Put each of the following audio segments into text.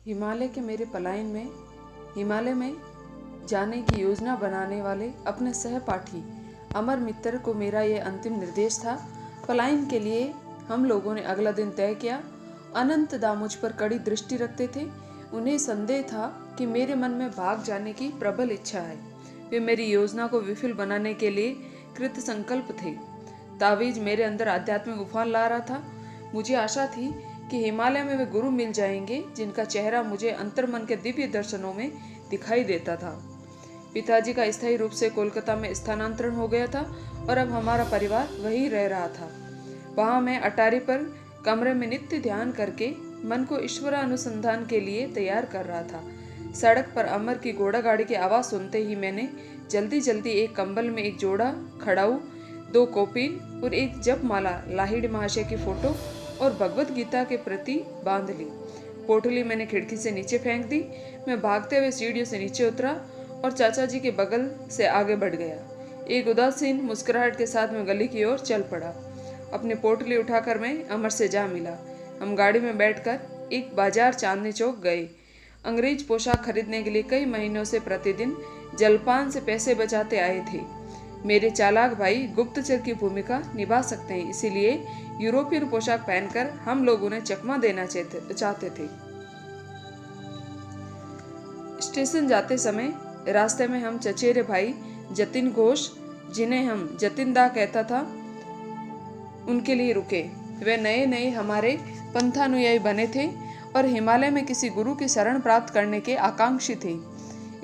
हिमालय के मेरे पलायन में हिमालय में जाने की योजना बनाने वाले अपने सहपाठी अमर मित्र को मेरा ये अंतिम निर्देश था। पलायन के लिए हम लोगों ने अगला दिन तय किया। अनंत दा मुझ पर कड़ी दृष्टि रखते थे। उन्हें संदेह था कि मेरे मन में भाग जाने की प्रबल इच्छा है। वे मेरी योजना को विफल बनाने के लिए कृत संकल्प थे। तावीज मेरे अंदर आध्यात्मिक उफान ला रहा था। मुझे आशा थी कि हिमालय में वे गुरु मिल जाएंगे जिनका चेहरा मुझे अंतर्मन के दिव्य दर्शनों में दिखाई देता था। पिताजी का स्थायी रूप से कोलकाता में स्थानांतरण हो गया था और अब हमारा परिवार वहीं रह रहा था। वहां मैं अटारी पर कमरे में नित्य ध्यान करके मन को ईश्वरानुसंधान के लिए तैयार कर रहा था। सड़क पर अमर की घोड़ा गाड़ी की आवाज सुनते ही मैंने जल्दी जल्दी एक कंबल में एक जोड़ा खड़ाऊ, 2 कॉपीन और एक जप माला लाहिड़ी महाशय की फोटो और भगवत गीता के प्रति बांध ली। पोटली मैंने खिड़की से नीचे फेंक दी। मैं भागते हुए सीढ़ियों से नीचे उतरा और चाचा जी के बगल से आगे बढ़ गया। एक उदासीन मुस्कुराहट के साथ मैं गली की ओर चल पड़ा। अपनी पोटली उठाकर मैं अमर से जा मिला। हम गाड़ी में बैठकर एक बाजार चांदनी चौक गए। अंग्रेज पोशाक खरीदने के लिए कई महीनों से प्रतिदिन जलपान से पैसे बचाते आए थे। मेरे चालाक भाई गुप्तचर की भूमिका निभा सकते हैं, इसीलिए यूरोपियन पोशाक पहनकर हम लोग उन्हें चकमा देना चाहते थे। स्टेशन जाते समय रास्ते में हम चचेरे भाई जतिन घोष, जिन्हें हम जतिन दा कहता था, उनके लिए रुके। वे नए नए हमारे पंथानुयायी बने थे और हिमालय में किसी गुरु की शरण प्राप्त करने के आकांक्षी थे।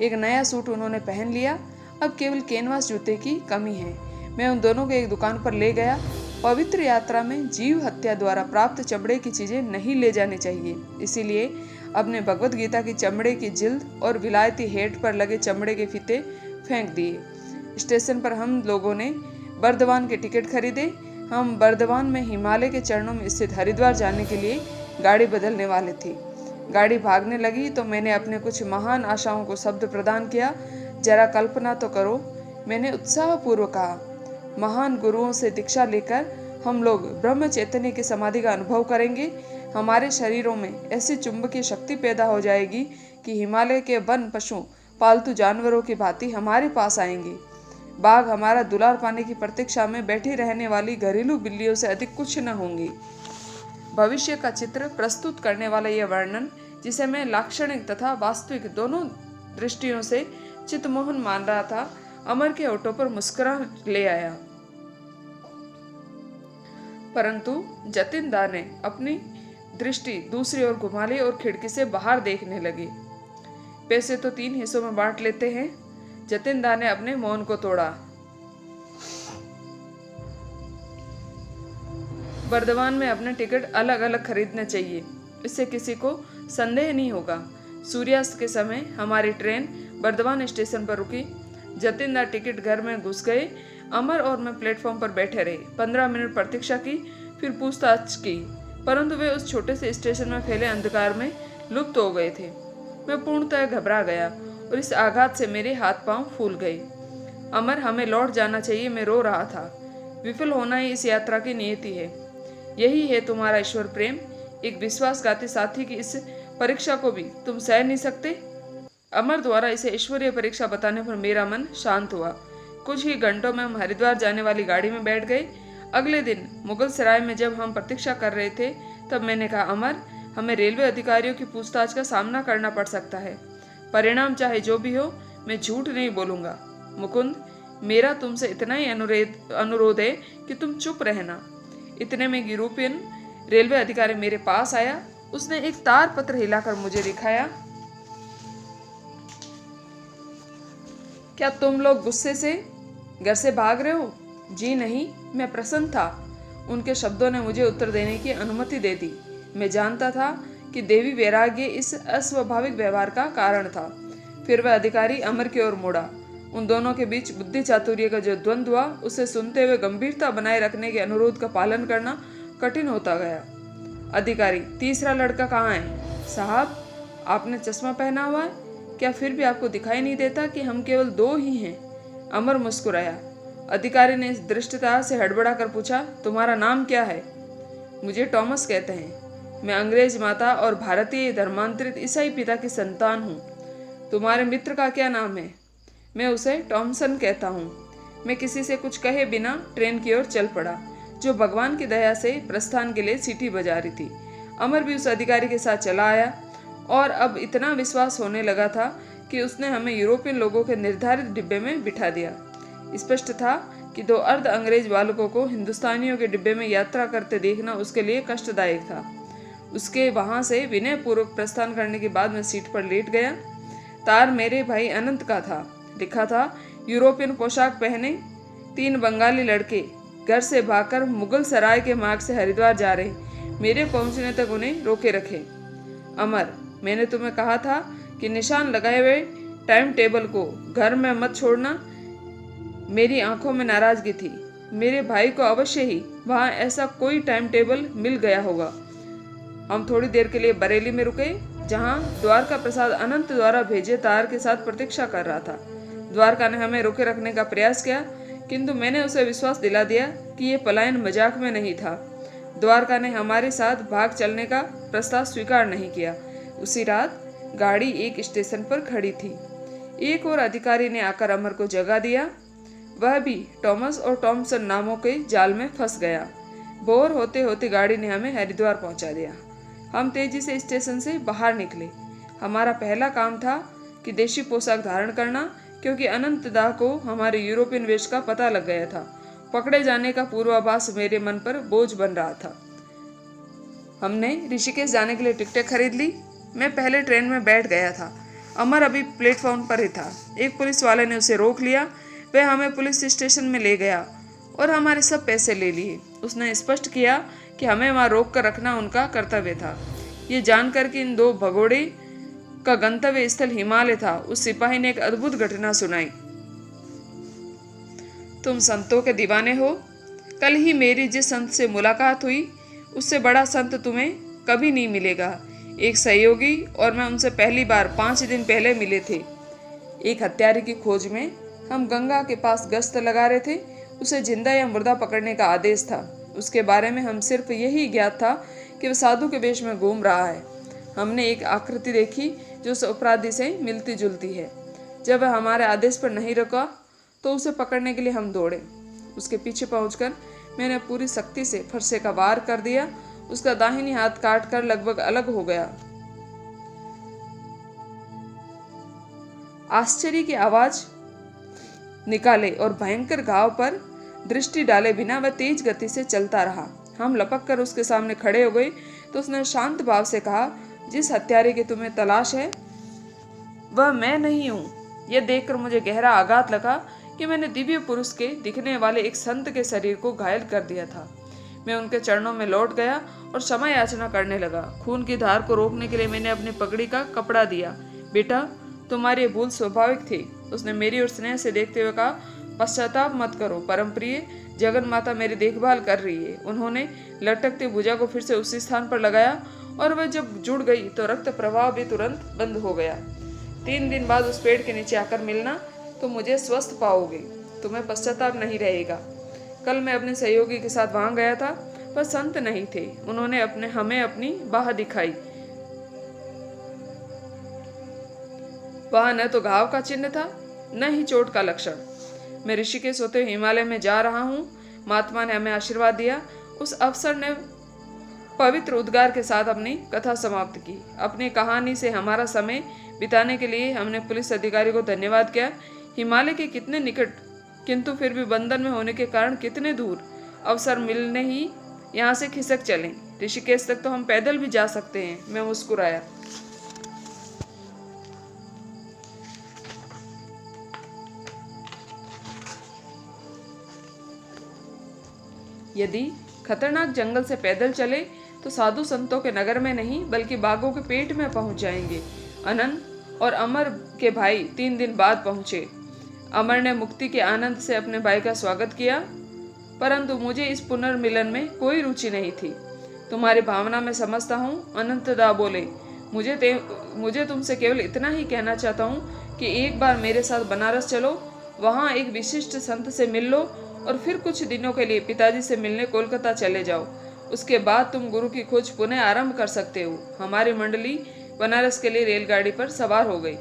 एक नया सूट उन्होंने पहन लिया। अब केवल कैनवास जूते की कमी है। मैं उन दोनों को एक दुकान पर ले गया। पवित्र यात्रा में जीव हत्या द्वारा प्राप्त चमड़े की चीजें नहीं ले जानी चाहिए, इसीलिए अपने भगवत गीता की चमड़े की जिल्द और विलायती हेड पर लगे चमड़े के फीते फेंक दिए। स्टेशन पर हम लोगों ने बर्दवान के टिकट खरीदे। हम बर्दवान में हिमालय के चरणों में स्थित हरिद्वार जाने के लिए गाड़ी बदलने वाले थे। गाड़ी भागने लगी तो मैंने अपने कुछ महान आशाओं को शब्द प्रदान किया। जरा कल्पना तो करो, मैंने उत्साहपूर्वक कहा, महान गुरुओं से दीक्षा लेकर हम लोग ब्रह्म चैतन्य की समाधि का अनुभव करेंगे। हमारे शरीरों में ऐसी चुंबकीय शक्ति पैदा हो जाएगी कि हिमालय के वन पशु पालतू जानवरों की भांति हमारे पास आएंगे। बाघ हमारा दुलार पाने की प्रतीक्षा में बैठी रहने वाली घरेलू बिल्लियों से अधिक कुछ न होंगी। भविष्य का चित्र प्रस्तुत करने वाला यह वर्णन, जिसे मैं लाक्षणिक तथा वास्तविक दोनों दृष्टियों से चित्तमोहन मान रहा था, अमर के होठों पर मुस्कुराहट ले आया। परंतु जतिन दा ने अपनी दृष्टि दूसरी ओर घुमा ली और खिड़की से बाहर देखने लगे। पैसे तो 3 हिस्सों में बांट लेते हैं। जतिन दा ने अपने मौन को तोड़ा। बर्दवान में अपने टिकट अलग अलग खरीदने चाहिए, इससे किसी को संदेह नहीं होगा। सूर्यास्त के समय हमारी ट्रेन बर्दवान स्टेशन पर रुकी। जतिन दा टिकट घर में घुस गए। अमर और मैं प्लेटफॉर्म पर बैठे रहे। 15 मिनट प्रतीक्षा की, फिर पूछताछ की, परंतु वे उस छोटे से स्टेशन में फैले अंधकार में लुप्त हो गए थे। मैं पूर्णतः घबरा गया और इस आघात से मेरे हाथ पांव फूल गए। अमर, हमें लौट जाना चाहिए, मैं रो रहा था। विफल होना ही इस यात्रा की नियति है। यही है तुम्हारा ईश्वर प्रेम। एक विश्वासघाती साथी की इस परीक्षा को भी तुम सह नहीं सकते। अमर द्वारा इसे ईश्वरीय परीक्षा बताने पर मेरा मन शांत हुआ। कुछ ही घंटों में हम हरिद्वार जाने वाली गाड़ी में बैठ गए। अगले दिन मुगल सराय में जब हम प्रतीक्षा कर रहे थे, तब मैंने कहा, अमर, हमें रेलवे अधिकारियों की पूछताछ का सामना करना पड़ सकता है। परिणाम चाहे जो भी हो, मैं झूठ नहीं बोलूंगा। मुकुंद, मेरा तुमसे इतना ही अनुरोध है कि तुम चुप रहना। इतने में यूरोपियन रेलवे अधिकारी मेरे पास आया। उसने एक तार पत्र हिलाकर मुझे दिखाया। क्या तुम लोग गुस्से से घर से भाग रहे हो? जी नहीं, मैं प्रसन्न था। उनके शब्दों ने मुझे उत्तर देने की अनुमति दे दी। मैं जानता था कि देवी वैराग्य इस अस्वाभाविक व्यवहार का कारण था। फिर वह अधिकारी अमर की ओर मुड़ा। उन दोनों के बीच बुद्धि चातुर्य का जो द्वंद्व हुआ, उसे सुनते हुए गंभीरता बनाए रखने के अनुरोध का पालन करना कठिन होता गया। अधिकारी, तीसरा लड़का कहाँ है? साहब, आपने चश्मा पहना हुआ है, क्या फिर भी आपको दिखाई नहीं देता कि हम केवल 2 ही हैं? अमर मुस्कुराया। अधिकारी ने इस दृष्टता से हड़बड़ा कर पूछा, तुम्हारा नाम क्या है? मुझे टॉमस कहते हैं। मैं अंग्रेज माता और भारतीय धर्मांतरित ईसाई पिता की संतान हूँ। तुम्हारे मित्र का क्या नाम है? मैं उसे टॉमसन कहता हूँ। मैं किसी से कुछ कहे बिना ट्रेन की ओर चल पड़ा, जो भगवान की दया से प्रस्थान के लिए सीटी बजा रही थी। अमर भी उस अधिकारी के साथ चला आया और अब इतना विश्वास होने लगा था कि उसने हमें यूरोपियन लोगों के निर्धारित डिब्बे में बिठा दिया। स्पष्ट था कि 2 अर्ध अंग्रेज बालकों को हिंदुस्तानियों के डिब्बे में यात्रा करते देखना उसके लिए कष्टदायक था। उसके वहां से विनय पूर्वक प्रस्थान करने के बाद मैं सीट पर लेट गया। तार मेरे भाई अनंत का था। लिखा था, यूरोपियन पोशाक पहने 3 बंगाली लड़के घर से भागकर मुगल सराय के मार्ग से हरिद्वार जा रहे, मेरे पहुंचने तक उन्हें रोके रखे। अमर, मैंने तुम्हें कहा था कि निशान लगाए हुए टाइम टेबल को घर में मत छोड़ना। मेरी आंखों में नाराजगी थी। मेरे भाई को अवश्य ही वहां ऐसा कोई टाइम टेबल मिल गया होगा। हम थोड़ी देर के लिए बरेली में रुके, जहां द्वारका प्रसाद अनंत द्वारा भेजे तार के साथ प्रतीक्षा कर रहा था। द्वारका ने हमें रोके रखने का प्रयास किया, किंतु मैंने उसे विश्वास दिला दिया कि यह पलायन मजाक में नहीं था। द्वारका ने हमारे साथ भाग चलने का प्रस्ताव स्वीकार नहीं किया। उसी रात गाड़ी एक स्टेशन पर खड़ी थी। एक और अधिकारी ने आकर अमर को जगा दिया। वह भी टॉमस और टॉमसन नामों के जाल में फंस गया। बोर होते होते गाड़ी ने हमें हरिद्वार पहुंचा दिया। हम तेजी से स्टेशन से बाहर निकले। हमारा पहला काम था कि देशी पोशाक धारण करना, क्योंकि अनंतदाह को हमारे यूरोपियन वेश का पता लग गया था। पकड़े जाने का पूर्वाभास मेरे मन पर बोझ बन रहा था। हमने ऋषिकेश जाने के लिए टिकटें खरीद ली। मैं पहले ट्रेन में बैठ गया था। अमर अभी प्लेटफॉर्म पर ही था। एक पुलिस वाले ने उसे रोक लिया। वह हमें पुलिस स्टेशन में ले गया और हमारे सब पैसे ले लिए। उसने स्पष्ट किया कि हमें वहां रोक कर रखना उनका कर्तव्य था। ये जानकर कि इन 2 भगोड़े का गंतव्य स्थल हिमालय था, उस सिपाही ने एक अद्भुत घटना सुनाई। तुम संतों के दीवाने हो। कल ही मेरी जिस संत से मुलाकात हुई, उससे बड़ा संत तुम्हें कभी नहीं मिलेगा। एक सहयोगी और मैं उनसे पहली बार 5 दिन पहले मिले थे। एक हत्यारे की खोज में हम गंगा के पास गश्त लगा रहे थे। उसे जिंदा या मुर्दा पकड़ने का आदेश था। उसके बारे में हम सिर्फ यही ज्ञात था कि वह साधु के वेश में घूम रहा है। हमने एक आकृति देखी जो उस अपराधी से मिलती जुलती है। जब वह हमारे आदेश पर नहीं रुका तो उसे पकड़ने के लिए हम दौड़े। उसके पीछे पहुंचकर मैंने पूरी शक्ति से फरसे का वार कर दिया। उसका दाहिनी हाथ काट कर लगभग अलग हो गया। आश्चर्य की आवाज निकाले और भयंकर घाव पर दृष्टि डाले बिना वह तेज गति से चलता रहा। हम लपक कर उसके सामने खड़े हो गए तो उसने शांत भाव से कहा, जिस हत्यारे की तुम्हें तलाश है वह मैं नहीं हूँ। यह देखकर मुझे गहरा आघात लगा कि मैंने दिव्य पुरुष के दिखने वाले एक संत के शरीर को घायल कर दिया था। मैं उनके चरणों में लौट गया और क्षमा याचना करने लगा। खून की धार को रोकने के लिए मैंने अपनी पगड़ी का कपड़ा दिया। बेटा, तुम्हारी भूल स्वाभाविक थी, उसने मेरी ओर स्नेह से देखते हुए कहा। पश्चाताप मत करो, परम प्रिय जगन माता मेरी देखभाल कर रही है। उन्होंने लटकती भुजा को फिर से उसी स्थान पर लगाया और वह जब जुड़ गई तो रक्त प्रवाह भी तुरंत बंद हो गया। 3 दिन बाद उस पेड़ के नीचे आकर मिलना तो मुझे स्वस्थ पाओगे। तुम्हें पश्चाताप नहीं रहेगा। कल मैं अपने सहयोगी के साथ वहां गया था, पर संत नहीं थे। उन्होंने हमें अपनी बाह दिखाई। वहां न तो घाव का चिन्ह था, न ही चोट का लक्षण। मैं ऋषिकेश होते हुए हिमालय में जा रहा हूँ। महात्मा ने हमें आशीर्वाद दिया। उस अफसर ने पवित्र उद्गार के साथ अपनी कथा समाप्त की। अपनी कहानी से हमारा समय बिताने के लिए हमने पुलिस अधिकारी को धन्यवाद किया। हिमालय के कितने निकट, किंतु फिर भी बंधन में होने के कारण कितने दूर। अवसर मिलने ही यहाँ से खिसक चलें। ऋषिकेश तक तो हम पैदल भी जा सकते हैं। मैं मुस्कुराया। यदि खतरनाक जंगल से पैदल चले तो साधु संतों के नगर में नहीं बल्कि बाघों के पेट में पहुंच जाएंगे। अनंत और अमर के भाई 3 दिन बाद पहुंचे। अमर ने मुक्ति के आनंद से अपने भाई का स्वागत किया, परंतु मुझे इस पुनर्मिलन में कोई रुचि नहीं थी। तुम्हारी भावना में समझता हूँ, अनंतदा बोले। मुझे तुमसे केवल इतना ही कहना चाहता हूँ कि एक बार मेरे साथ बनारस चलो, वहाँ एक विशिष्ट संत से मिल लो और फिर कुछ दिनों के लिए पिताजी से मिलने कोलकाता चले जाओ। उसके बाद तुम गुरु की खोज पुनः आरंभ कर सकते हो। हमारी मंडली बनारस के लिए रेलगाड़ी पर सवार हो गई।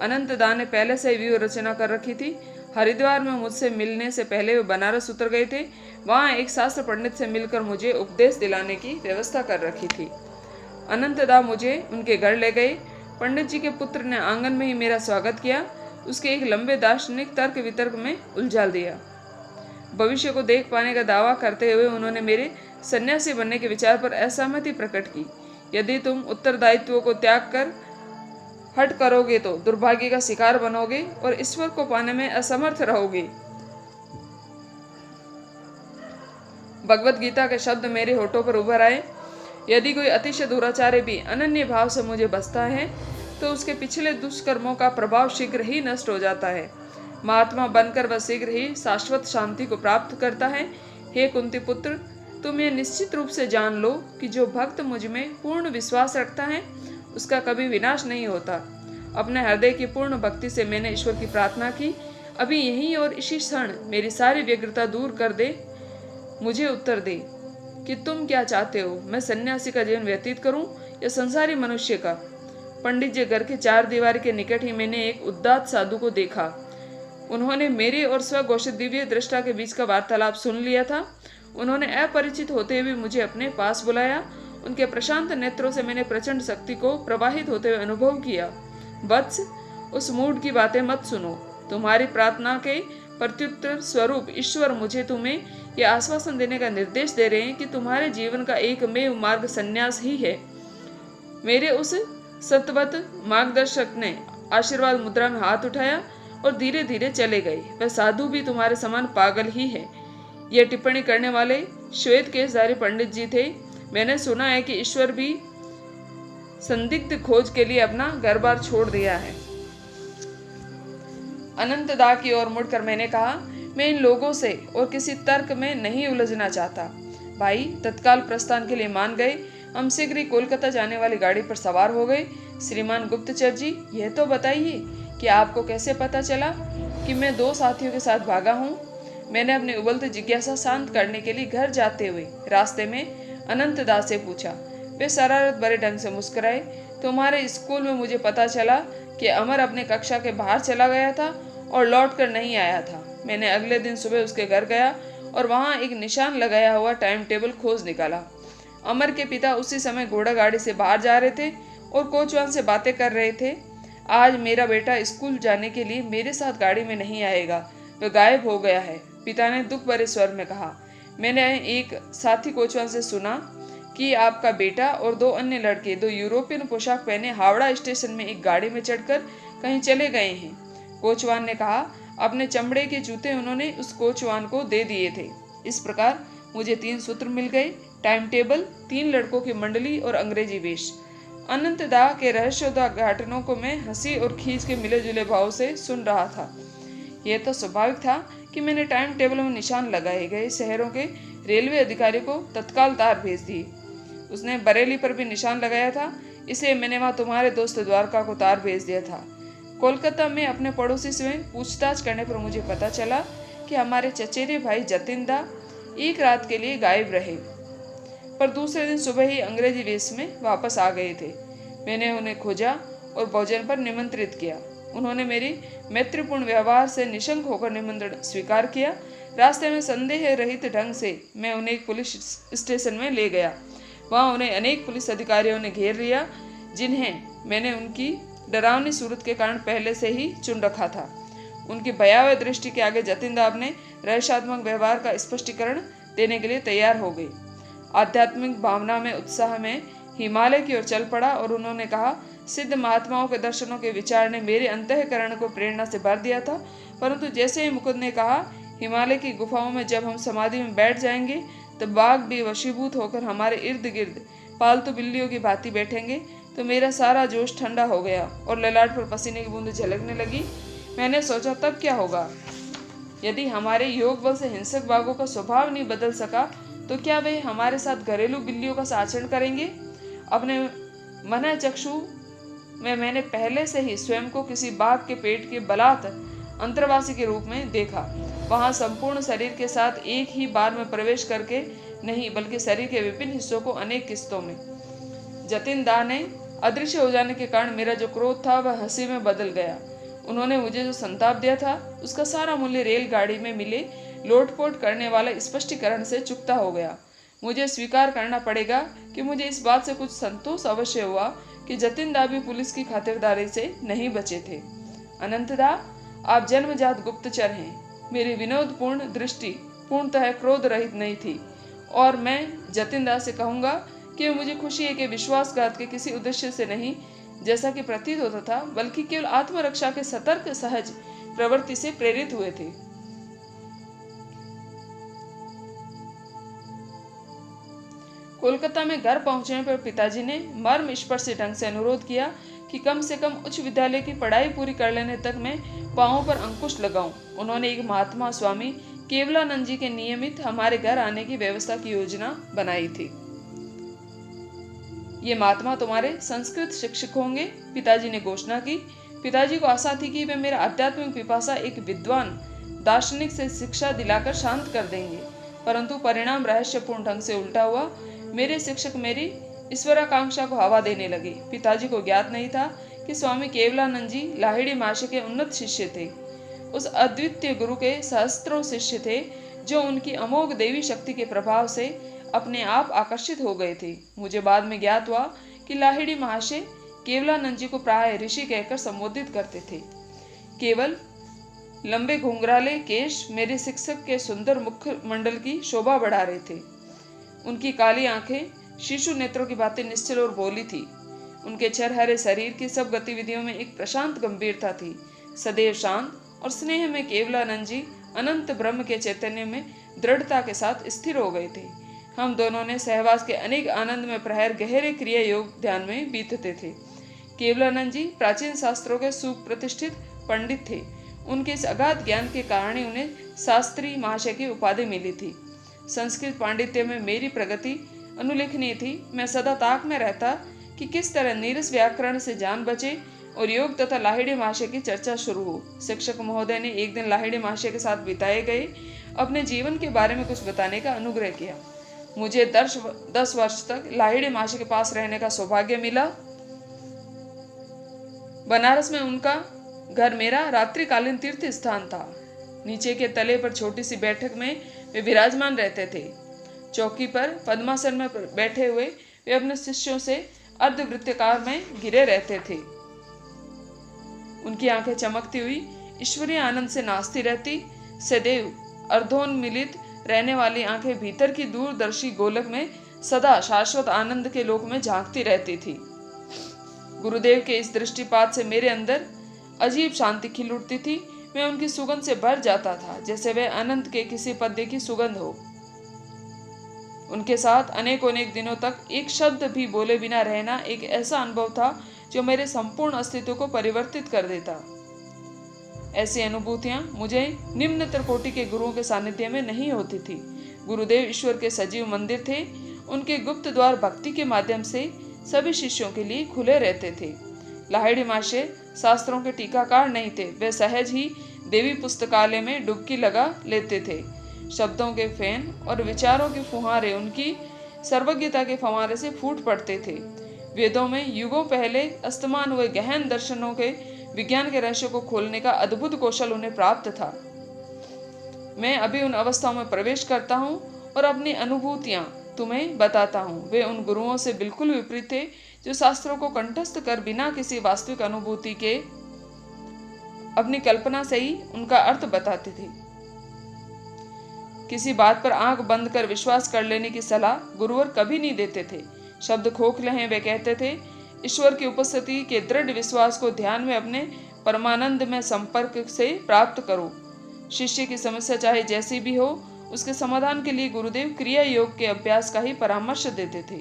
अनंतदा ने पहले से व्यूह रचना कर रखी थी। हरिद्वार में मुझसे मिलने से पहले वे बनारस उतर गए थे। वहाँ एक शास्त्र पंडित से मिलकर मुझे उपदेश दिलाने की व्यवस्था कर रखी थी। अनंतदा मुझे उनके घर ले गए। पंडित जी के पुत्र ने आंगन में ही मेरा स्वागत किया। उसके एक लंबे दार्शनिक तर्क वितर्क में उलझाल दिया। भविष्य को देख पाने का दावा करते हुए उन्होंने मेरे सन्यासी बनने के विचार पर असहमति प्रकट की। यदि तुम उत्तरदायित्व को त्याग कर हट करोगे तो दुर्भाग्य का शिकार बनोगे और ईश्वर को पाने में असमर्थ रहोगे। भगवत गीता के शब्द मेरे होठों पर उभर आए। यदि कोई अतिशय दुराचारी भी अनन्य भाव से मुझे बसता है तो उसके पिछले दुष्कर्मों का प्रभाव शीघ्र ही नष्ट हो जाता है। महात्मा बनकर वह शीघ्र ही शाश्वत शांति को प्राप्त करता है। हे कुंती पुत्र, तुम ये निश्चित रूप से जान लो कि जो भक्त मुझ में पूर्ण विश्वास रखता है उसका कभी विनाश नहीं होता। अपने हृदय की पूर्ण भक्ति से मैंने ईश्वर की प्रार्थना की। अभी यहीं और इसी क्षण मेरी सारी व्यग्रता दूर कर दे, मुझे उत्तर दे कि तुम क्या चाहते हो। मैं सन्यासी का जीवन व्यतीत करूं या संसारी मनुष्य का। पंडित जी घर के चार दीवार के निकट ही मैंने एक उदात्त साधु को देखा। उन्होंने मेरे और स्वघोषित दिव्य दृष्टा के बीच का वार्तालाप सुन लिया था। उन्होंने अपरिचित होते हुए मुझे अपने पास बुलाया। उनके प्रशांत नेत्रों से मैंने प्रचंड शक्ति को प्रवाहित होते हुए अनुभव किया। वत्स, उस मूड की बातें मत सुनो। तुम्हारी प्रार्थना के प्रत्युत्तर स्वरूप ईश्वर मुझे तुम्हें यह आश्वासन देने का निर्देश दे रहे हैं कि तुम्हारे जीवन का एकमेव मार्ग संन्यास ही है। मेरे उस सतवत मार्गदर्शक ने आशीर्वाद मुद्रा में हाथ उठाया और धीरे धीरे चले गए। वह साधु भी तुम्हारे समान पागल ही है। यह टिप्पणी करने वाले श्वेत केशधारी पंडित जी थे। मैंने सुना है कि ईश्वर भी संदिग्ध खोज के लिए अपना घर बार छोड़ दिया है। अनंतदा की ओर मुड़कर मैंने कहा, मैं इन लोगों से और किसी तर्क में नहीं उलझना चाहता। भाई तत्काल प्रस्थान के लिए मान गए। हम शीघ्र ही कोलकाता जाने वाली गाड़ी पर सवार हो गए। श्रीमान गुप्तचर जी, यह तो बताइए कि आपको कैसे पता चला कि मैं दो साथियों के साथ भागा हूँ। मैंने अपनी उबलती जिज्ञासा शांत करने के लिए घर जाते हुए रास्ते में अनंतदा से पूछा। वे शरारत भरे ढंग से मुस्कुराए। तुम्हारे स्कूल में मुझे पता चला कि अमर अपने कक्षा के बाहर चला गया था और लौट कर नहीं आया था। मैंने अगले दिन सुबह उसके घर गया और वहाँ एक निशान लगाया हुआ टाइम टेबल खोज निकाला। अमर के पिता उसी समय घोड़ा गाड़ी से बाहर जा रहे थे और कोचवान से बातें कर रहे थे। आज मेरा बेटा स्कूल जाने के लिए मेरे साथ गाड़ी में नहीं आएगा, वह गायब हो गया है, पिता ने दुख भरे स्वर में कहा। मैंने एक साथी कोचवान से सुना कि आपका बेटा और दो अन्य लड़के दो यूरोपियन पोशाक पहने हावड़ा स्टेशन में एक गाड़ी में चढ़कर कहीं चले गए हैं। कोचवान ने कहा, अपने चमड़े के जूते उन्होंने उस कोचवान को दे दिए थे। इस प्रकार मुझे 3 सूत्र मिल गए, टाइम टेबल, 3 लड़कों की मंडली और अंग्रेजी वेश। अनंतदा के रहस्योद्घाटनों को मैं हंसी और खींच के मिले जुले भाव से सुन रहा था। यह तो स्वाभाविक था कि मैंने टाइम टेबल में निशान लगाए गए शहरों के रेलवे अधिकारी को तत्काल तार भेज दिए। उसने बरेली पर भी निशान लगाया था, इसलिए मैंने वहाँ तुम्हारे दोस्त द्वारका को तार भेज दिया था। कोलकाता में अपने पड़ोसी से पूछताछ करने पर मुझे पता चला कि हमारे चचेरे भाई जतिनदा एक रात के लिए गायब रहे, पर दूसरे दिन सुबह ही अंग्रेजी वेश में वापस आ गए थे। मैंने उन्हें खोजा और भोजन पर निमंत्रित किया। उन्होंने मेरी मैत्रीपूर्ण व्यवहार से निशंक होकर निमंत्रण स्वीकार किया। रास्ते में संदेह रहित ढंग से मैं उन्हें एक पुलिस स्टेशन में ले गया। वहाँ उन्हें अनेक पुलिस अधिकारियों ने घेर लिया, जिन्हें मैंने उनकी डरावनी सूरत के कारण पहले से ही चुन रखा था। उनकी भयावह दृष्टि के आगे जतिनदा अपने रहस्यात्मक व्यवहार का स्पष्टीकरण देने के लिए तैयार हो गई। आध्यात्मिक भावना में उत्साह में हिमालय की ओर चल पड़ा और उन्होंने कहा, सिद्ध महात्माओं के दर्शनों के विचार ने मेरे अंतःकरण को प्रेरणा से भर दिया था, परंतु जैसे ही मुकुंद ने कहा, हिमालय की गुफाओं में जब हम समाधि में बैठ जाएंगे तब बाघ भी वशीभूत होकर हमारे इर्द गिर्द पालतू बिल्लियों की भांति बैठेंगे, तो मेरा सारा जोश ठंडा हो गया और ललाट पर पसीने की बूंद झलकने लगी। मैंने सोचा तब क्या होगा। यदि हमारे योग बल से हिंसक बाघों का स्वभाव नहीं बदल सका तो क्या वे हमारे साथ घरेलू बिल्लियों का आचरण करेंगे। अपने मन चक्षु में मैंने पहले से ही स्वयं को किसी बाघ के पेट के बलात् अंतर्वासी के रूप में देखा। वहाँ संपूर्ण शरीर के साथ एक ही बार में प्रवेश करके नहीं, बल्कि शरीर के विभिन्न हिस्सों को अनेक किस्तों में। जतिन दा ने अदृश्य हो जाने के कारण मेरा जो क्रोध था वह हंसी में बदल गया। उन्होंने मुझे जो संताप दिया था उसका सारा मूल्य रेलगाड़ी में मिले लोटपोट करने वाले स्पष्टीकरण से चुकता हो गया। मुझे स्वीकार करना पड़ेगा कि मुझे इस बात से कुछ संतोष अवश्य हुआ कि जतिन दा भी पुलिस की खातिरदारी से नहीं बचे थे। अनंतदा, आप जन्मजात गुप्तचर हैं। मेरी विनोदपूर्ण दृष्टि पूर्णतः क्रोध रहित नहीं थी और मैं जतिन दा से कहूँगा कि मुझे खुशी है कि विश्वासघात के किसी उद्देश्य से नहीं, जैसा कि प्रतीत होता था, बल्कि केवल आत्मरक्षा के सतर्क सहज प्रवृत्ति से प्रेरित हुए थे। कोलकाता में घर पहुंचने पर पिताजी ने मर्मस्पर्शी ढंग से अनुरोध किया कि कम से कम उच्च विद्यालय की पढ़ाई पूरी कर लेने तक मैं पांवों पर अंकुश लगाऊं। उन्होंने एक महात्मा स्वामी केवलानंद जी के नियमित हमारे घर आने की व्यवस्था की योजना बनाई थी। ये महात्मा तुम्हारे संस्कृत शिक्षक होंगे, पिताजी ने घोषणा की। पिताजी को आशा थी कि वे मेरा आध्यात्मिक पिपासा एक विद्वान दार्शनिक से शिक्षा दिलाकर शांत कर देंगे, परंतु परिणाम रहस्यपूर्ण ढंग से उल्टा हुआ। मेरे शिक्षक मेरी ईश्वराकांक्षा को हवा देने लगे। पिताजी को ज्ञात नहीं था कि स्वामी केवलानंद जी लाहिड़ी महाशय के उन्नत शिष्य थे। उस अद्वितीय गुरु के सहस्त्रों शिष्य थे जो उनकी अमोघ देवी शक्ति के प्रभाव से अपने आप आकर्षित हो गए थे। मुझे बाद में ज्ञात हुआ कि लाहिड़ी महाशय केवलानंद जी को प्राय ऋषि कहकर संबोधित करते थे। केवल लंबे घुंघराले केश मेरे शिक्षक के सुंदर मुखमंडल की शोभा बढ़ा रहे थे। उनकी काली आंखें शिशु नेत्रों की बातें निश्चल और भोली थी। उनके छरहरे शरीर की सब गतिविधियों में एक प्रशांत गंभीरता थी। सदैव शांत और स्नेह में केवलानंद जी अनंत ब्रह्म के चैतन्य में दृढ़ता के साथ स्थिर हो गए थे। हम दोनों ने सहवास के अनेक आनंद में प्रहर गहरे क्रिया योग ध्यान में बीतते थे। केवलानंद जी प्राचीन शास्त्रों के सुप्रतिष्ठित पंडित थे। उनके इस अगाध ज्ञान के कारण ही उन्हें शास्त्री महाशय की उपाधि मिली थी। संस्कृत पांडित्य में मेरी प्रगति अनुल्लेखनीय थी। मैं सदा ताक में रहता कि किस तरह नीरस व्याकरण से जान बचे और योग तथा लाहिड़ी महाशय की चर्चा शुरू हो। शिक्षक महोदय ने एक दिन लाहिड़ी महाशय के साथ बिताए गए अपने जीवन के बारे में कुछ बताने का अनुग्रह किया। मुझे 10 वर्ष तक लाहिड़ी महाशय के पास रहने का सौभाग्य मिला। बनारस में उनका घर मेरा रात्रिकालीन तीर्थ स्थान था। नीचे के तले पर छोटी सी बैठक में वे विराजमान रहते थे। चौकी पर पद्मासन में बैठे हुए वे अपने शिष्यों से अर्धवृत्ताकार में घिरे रहते थे। उनकी आंखें चमकती हुई ईश्वरीय आनंद से नाचती रहती। सदैव अर्धोन्मिलित रहने वाली आंखें भीतर की दूरदर्शी गोलक में सदा शाश्वत आनंद के लोक में झांकती रहती थी। गुरुदेव के इस दृष्टिपात से मेरे अंदर अजीब शांति खिल उठती थी। मैं उनकी सुगंध से भर जाता था, जैसे वे अनंत के किसी पद्य की सुगंध हो। उनके साथ अनेक दिनों तक एक शब्द भी बोले बिना रहना एक ऐसा अनुभव था जो मेरे संपूर्ण अस्तित्व को परिवर्तित कर देता। ऐसी अनुभूतियां मुझे निम्नतर कोटि के गुरुओं के सानिध्य में नहीं होती थी। गुरुदेव ईश्वर के सजीव मंदिर थे। उनके गुप्त द्वार भक्ति के माध्यम से सभी शिष्यों के लिए खुले रहते थे। लाहिड़ी महाशय शास्त्रों के टीकाकार नहीं थे। वे सहज ही देवी पुस्तकालय में डुबकी लगा लेते थे। शब्दों के फैन और विचारों के फुहारे उनकी सर्वज्ञता के फवारे से फूट पड़ते थे। वेदों में युगों पहले अस्तमान हुए गहन दर्शनों के विज्ञान के रहस्यों को खोलने का अद्भुत कौशल उन्हें प्राप्त था। मैं अभी उन अवस्थाओं में प्रवेश करता हूँ और अपनी अनुभूतियाँ तुम्हें बताता हूँ। वे उन गुरुओं से बिल्कुल विपरीत थे जो शास्त्रों को कंठस्थ कर बिना किसी वास्तविक अनुभूति के अपनी कल्पना से ही उनका अर्थ बताते थे। किसी बात पर आंख बंद कर विश्वास कर लेने की सलाह गुरुवर कभी नहीं देते थे। शब्द खोखले हैं, वे कहते थे। ईश्वर की उपस्थिति के दृढ़ विश्वास को ध्यान में अपने परमानंद में संपर्क से प्राप्त करो। शिष्य की समस्या चाहे जैसी भी हो, उसके समाधान के लिए गुरुदेव क्रिया योग के अभ्यास का ही परामर्श देते थे।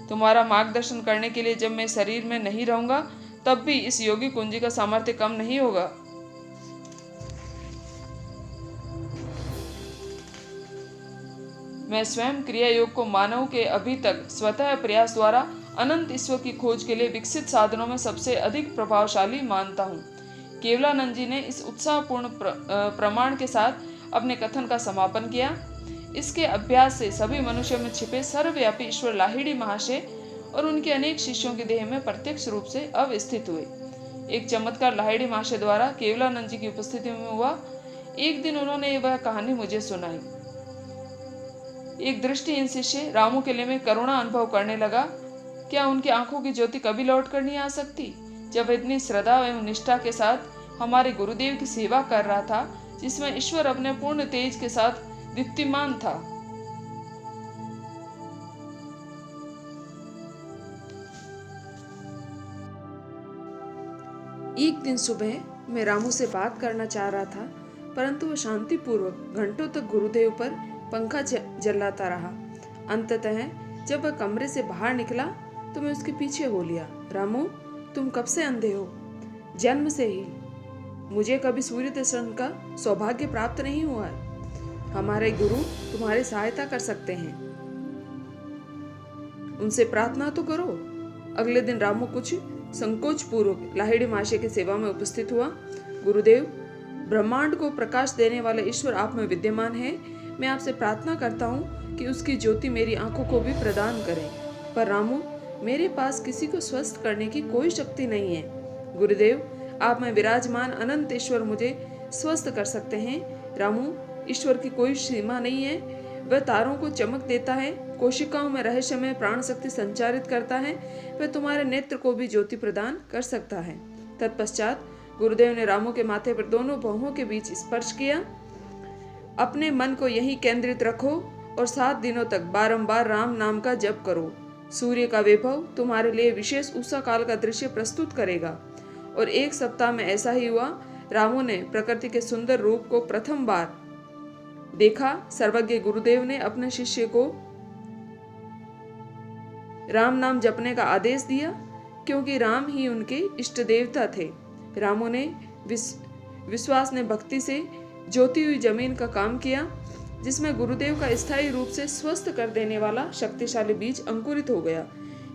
तुम्हारा मार्गदर्शन करने के लिए जब मैं शरीर में नहीं रहूंगा, तब भी इस योगी कुंजी का सामर्थ्य कम नहीं होगा। मैं स्वयं क्रिया योग को मानव के अभी तक स्वतः प्रयास द्वारा अनंत ईश्वर की खोज के लिए विकसित साधनों में सबसे अधिक प्रभावशाली मानता हूँ। केवलानंद जी ने इस उत्साहपूर्ण प्रमाण के साथ अपने कथन का समापन किया। इसके अभ्यास से सभी मनुष्यों में छिपे सर्वव्यापी ईश्वर लाहिड़ी महाशय और उनके अनेक शिष्यों के देह में प्रत्यक्ष रूप से अवस्थित हुए। एक चमत्कार लाहिड़ी महाशय द्वारा केवलानंद जी की उपस्थिति में हुआ। एक दिन उन्होंने वह कहानी मुझे सुनाई। एक दृष्टिहीन शिष्य रामू किले में करुणा अनुभव करने लगा। क्या उनकी आंखों की ज्योति कभी लौट कर नहीं आ सकती? जब वह इतनी श्रद्धा एवं निष्ठा के साथ हमारे गुरुदेव की सेवा कर रहा था, जिसमें ईश्वर अपने पूर्ण तेज के साथ दीप्तिमान था। एक दिन सुबह मैं रामू से बात करना चाह रहा था, परंतु वह शांतिपूर्वक घंटों तक गुरुदेव पर पंखा जलाता रहा। अंततः जब वह कमरे से बाहर निकला तो मैं उसके पीछे हो लिया। रामू, तुम कब से अंधे हो? जन्म से ही। मुझे कभी सूर्य दर्शन का सौभाग्य प्राप्त नहीं हुआ है। हमारे गुरु तुम्हारी सहायता कर सकते हैं, उनसे प्रार्थना तो करो। अगले दिन रामू कुछ संकोच पूर्वक लाहिड़ी महाशय की सेवा में उपस्थित हुआ। गुरुदेव, ब्रह्मांड को प्रकाश देने वाले ईश्वर आप में विद्यमान है। मैं आपसे प्रार्थना करता हूँ कि उसकी ज्योति मेरी आंखों को भी प्रदान करें। पर रामू, मेरे पास किसी को स्वस्थ करने की कोई शक्ति नहीं है। गुरुदेव, आप में विराजमान अनंत ईश्वर मुझे स्वस्थ कर सकते हैं। रामू, ईश्वर की कोई सीमा नहीं है। वह तारों को चमक देता है, कोशिकाओं में रहस्यमय प्राण शक्ति संचारित करता है। वह तुम्हारे नेत्र को भी ज्योति प्रदान कर सकता है। तत्पश्चात गुरुदेव ने रामू के माथे पर दोनों बाहों के बीच स्पर्श किया। अपने मन को यहीं केंद्रित रखो और 7 दिनों तक बारंबार राम नाम का जप करो। सूर्य का वैभव तुम्हारे लिए विशेष उषा काल का दृश्य प्रस्तुत करेगा। और 1 सप्ताह में ऐसा ही हुआ। रामू ने प्रकृति के सुंदर रूप को प्रथम बार देखा। सर्वज्ञ गुरुदेव ने अपने शिष्य को राम नाम जपने का आदेश दिया, क्योंकि राम ही उनके इष्ट देवता थे। रामू ने विश्वास ने भक्ति से जोती हुई जमीन का काम किया, जिसमें गुरुदेव का स्थायी रूप से स्वस्थ कर देने वाला शक्तिशाली बीज अंकुरित हो गया।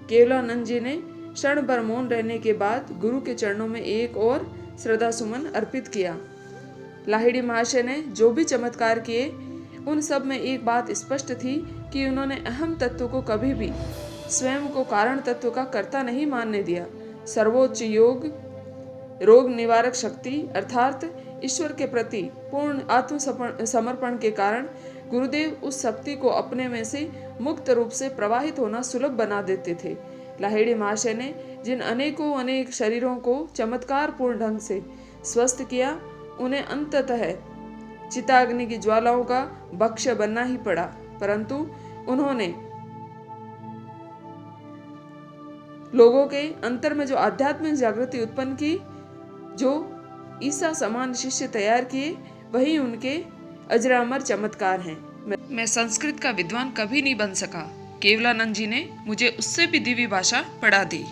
केवलानंद जी ने क्षण भर मौन रहने के बाद गुरु के चरणों में एक और श्रद्धा सुमन अर्पित किया। लाहिड़ी महाशय ने जो भी चमत्कार किए, उन सब में एक बात स्पष्ट थी कि उन्होंने अहम तत्व को कभी भी स्वयं को कारण तत्व का कर्ता नहीं मानने दिया। सर्वोच्च रोग निवारक शक्ति अर्थात ईश्वर के प्रति पूर्ण आत्मसमर्पण के कारण गुरुदेव उस शक्ति को अपने में से मुक्त रूप से प्रवाहित होना सुलभ बना देते थे। लाहिड़ी महाशय ने जिन अनेक शरीरों को चमत्कार पूर्ण ढंग से स्वस्थ किया, उन्हें अंततः चिताग्नि की ज्वालाओं का भक्ष्य बनना ही पड़ा। परंतु उन्होंने लोगों के अंतर में जो आध्यात्मिक जागृति उत्पन्न की, जो ईसा समान शिष्य तैयार किए, वही उनके अजरामर चमत्कार हैं। मैं संस्कृत का विद्वान कभी नहीं बन सका। केवलानंद जी ने मुझे उससे भी दिव्य भाषा पढ़ा दी।